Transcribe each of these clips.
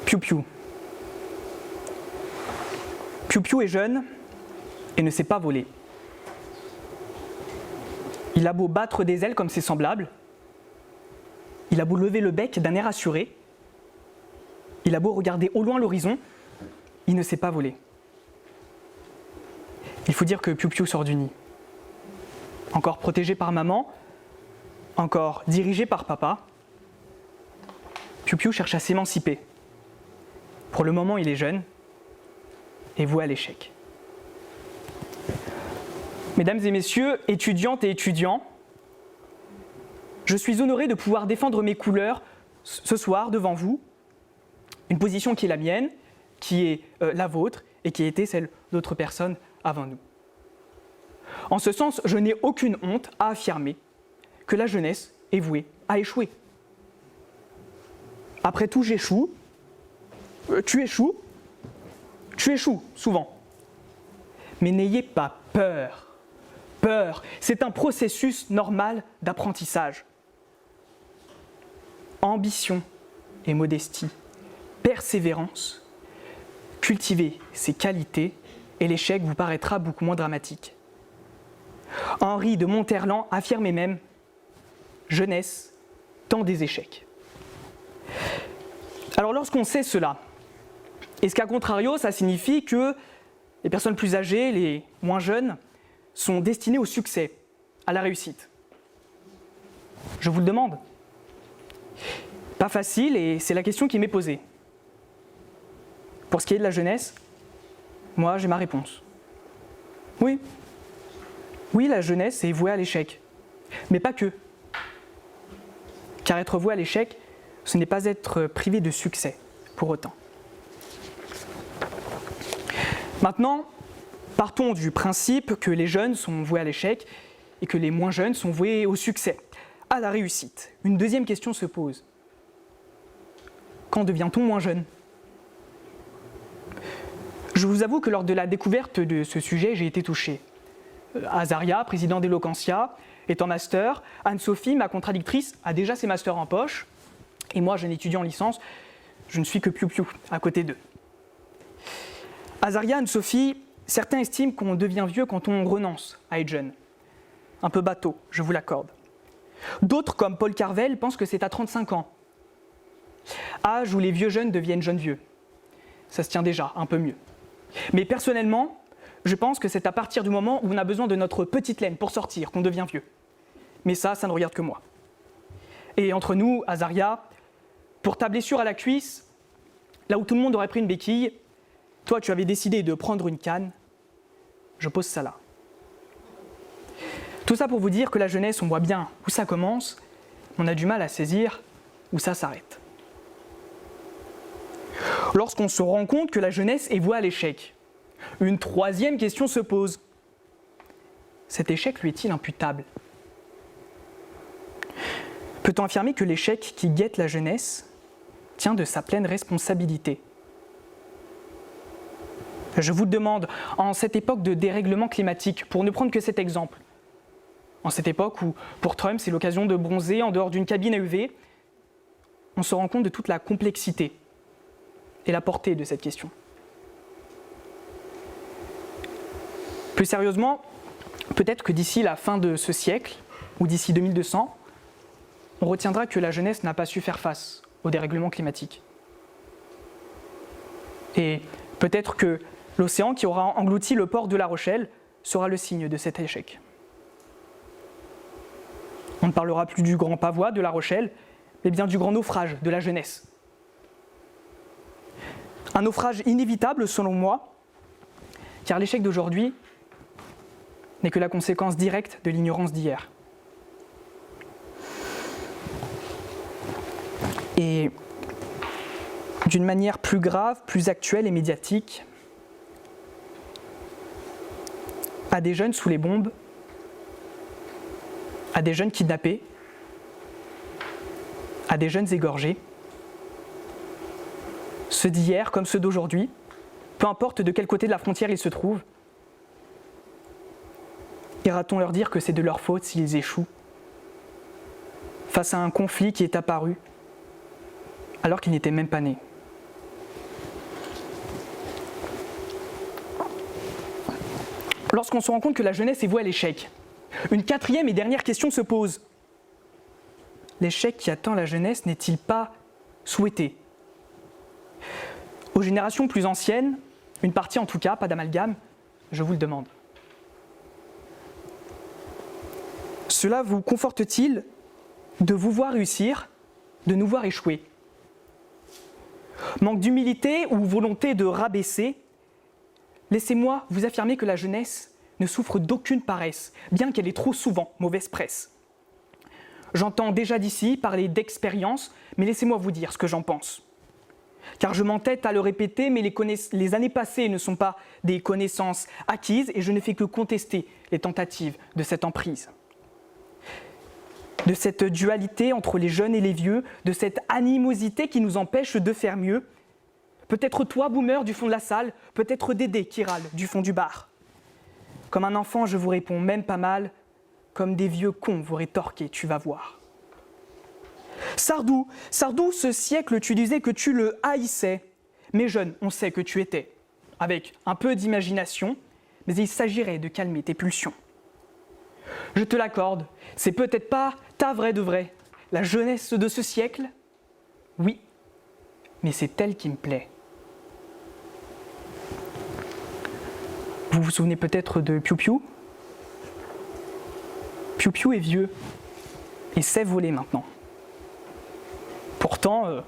Piou Piou. Piou Piou est jeune et ne sait pas voler. Il a beau battre des ailes comme ses semblables, il a beau lever le bec d'un air assuré, il a beau regarder au loin l'horizon, il ne sait pas voler. Il faut dire que Piou Piou sort du nid. Encore protégé par maman, encore dirigé par papa, Piou Piou cherche à s'émanciper. Pour le moment, il est jeune et voué à l'échec. Mesdames et messieurs, étudiantes et étudiants, je suis honoré de pouvoir défendre mes couleurs ce soir devant vous, une position qui est la mienne, qui est la vôtre et qui a été celle d'autres personnes avant nous. En ce sens, je n'ai aucune honte à affirmer que la jeunesse est vouée à échouer. Après tout, j'échoue, tu échoues souvent. Mais n'ayez pas peur. Peur, c'est un processus normal d'apprentissage. Ambition et modestie, persévérance, cultivez ces qualités et l'échec vous paraîtra beaucoup moins dramatique. Henri de Monterland affirmait même « Jeunesse, temps des échecs ». Alors lorsqu'on sait cela, est-ce qu'à contrario, ça signifie que les personnes plus âgées, les moins jeunes, sont destinées au succès, à la réussite? Je vous le demande. Pas facile et c'est la question qui m'est posée. Pour ce qui est de la jeunesse, moi j'ai ma réponse. Oui, la jeunesse est vouée à l'échec, mais pas que. Car être voué à l'échec, ce n'est pas être privé de succès, pour autant. Maintenant, partons du principe que les jeunes sont voués à l'échec et que les moins jeunes sont voués au succès, à la réussite. Une deuxième question se pose. Quand devient-on moins jeune ? Je vous avoue que lors de la découverte de ce sujet, j'ai été touché. Azaria, président d'Eloquentia, est en master. Anne-Sophie, ma contradictrice, a déjà ses masters en poche. Et moi, jeune étudiant en licence, je ne suis que Piou Piou à côté d'eux. Azaria, Anne-Sophie, certains estiment qu'on devient vieux quand on renonce à être jeune. Un peu bateau, je vous l'accorde. D'autres, comme Paul Carvel, pensent que c'est à 35 ans. Âge où les vieux jeunes deviennent jeunes vieux. Ça se tient déjà un peu mieux. Mais personnellement, je pense que c'est à partir du moment où on a besoin de notre petite laine pour sortir qu'on devient vieux. Mais ça ne regarde que moi. Et entre nous, Azaria, pour ta blessure à la cuisse, là où tout le monde aurait pris une béquille, toi tu avais décidé de prendre une canne, je pose ça là. Tout ça pour vous dire que la jeunesse, on voit bien où ça commence, on a du mal à saisir où ça s'arrête. Lorsqu'on se rend compte que la jeunesse est vouée à l'échec, une troisième question se pose. Cet échec lui est-il imputable ? Peut-on affirmer que l'échec qui guette la jeunesse tient de sa pleine responsabilité ? Je vous demande, en cette époque de dérèglement climatique, pour ne prendre que cet exemple, en cette époque où, pour Trump, c'est l'occasion de bronzer en dehors d'une cabine à UV, on se rend compte de toute la complexité et la portée de cette question. Plus sérieusement, peut-être que d'ici la fin de ce siècle, ou d'ici 2200, on retiendra que la jeunesse n'a pas su faire face au dérèglement climatique. Et peut-être que l'océan qui aura englouti le port de La Rochelle sera le signe de cet échec. On ne parlera plus du grand pavois de La Rochelle, mais bien du grand naufrage de la jeunesse. Un naufrage inévitable selon moi, car l'échec d'aujourd'hui n'est que la conséquence directe de l'ignorance d'hier. Et d'une manière plus grave, plus actuelle et médiatique, à des jeunes sous les bombes, à des jeunes kidnappés, à des jeunes égorgés, ceux d'hier comme ceux d'aujourd'hui, peu importe de quel côté de la frontière ils se trouvent, ira-t-on leur dire que c'est de leur faute s'ils échouent face à un conflit qui est apparu alors qu'ils n'étaient même pas nés ? lorsqu'on se rend compte que la jeunesse est vouée à l'échec, une quatrième et dernière question se pose. L'échec qui attend la jeunesse n'est-il pas souhaité ? Aux générations plus anciennes, une partie en tout cas, pas d'amalgame, je vous le demande. Cela vous conforte-t-il de vous voir réussir, de nous voir échouer ? Manque d'humilité ou volonté de rabaisser ? Laissez-moi vous affirmer que la jeunesse ne souffre d'aucune paresse, bien qu'elle ait trop souvent mauvaise presse. J'entends déjà d'ici parler d'expérience, mais laissez-moi vous dire ce que j'en pense. Car je m'entête à le répéter, mais les années passées ne sont pas des connaissances acquises et je ne fais que contester les tentatives de cette emprise. De cette dualité entre les jeunes et les vieux, de cette animosité qui nous empêche de faire mieux. Peut-être toi, boomer, du fond de la salle, peut-être Dédé qui râle du fond du bar. Comme un enfant, je vous réponds, même pas mal, comme des vieux cons vous rétorquez, tu vas voir. Sardou, ce siècle, tu disais que tu le haïssais. Mais jeune, on sait que tu étais, avec un peu d'imagination, mais il s'agirait de calmer tes pulsions. Je te l'accorde, c'est peut-être pas ta vraie de vraie, la jeunesse de ce siècle. Oui, mais c'est elle qui me plaît. Vous vous souvenez peut-être de Piou Piou ? Piou Piou est vieux et sait voler maintenant. Pourtant,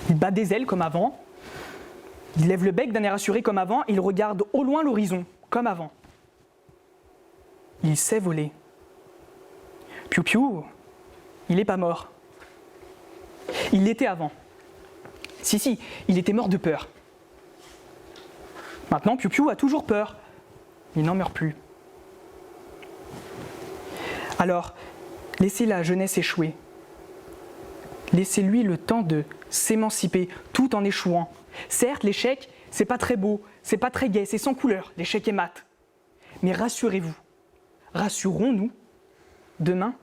il bat des ailes comme avant, il lève le bec d'un air assuré comme avant, il regarde au loin l'horizon comme avant. Il sait voler. Piou Piou, il n'est pas mort. Il l'était avant. Si, il était mort de peur. Maintenant, Piou Piou a toujours peur. Il n'en meurt plus. Alors, laissez la jeunesse échouer. Laissez-lui le temps de s'émanciper tout en échouant. Certes, l'échec, c'est pas très beau, c'est pas très gai, c'est sans couleur, l'échec est mat. Mais rassurez-vous, rassurons-nous, demain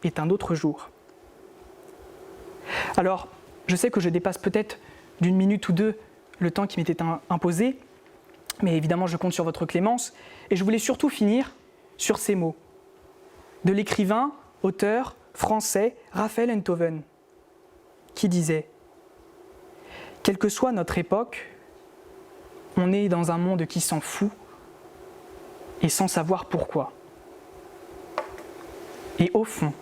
est un autre jour. Alors, je sais que je dépasse peut-être d'une minute ou deux le temps qui m'était imposé, mais évidemment je compte sur votre clémence, et je voulais surtout finir sur ces mots de l'écrivain, auteur français Raphaël Enthoven, qui disait « Quelle que soit notre époque, on est dans un monde qui s'en fout et sans savoir pourquoi. Et au fond,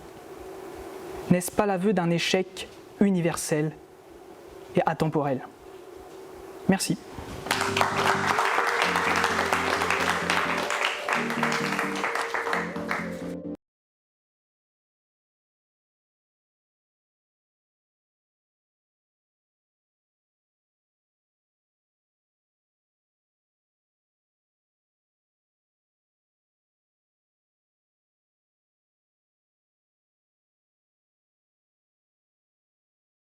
n'est-ce pas l'aveu d'un échec universel et atemporel ?» Merci.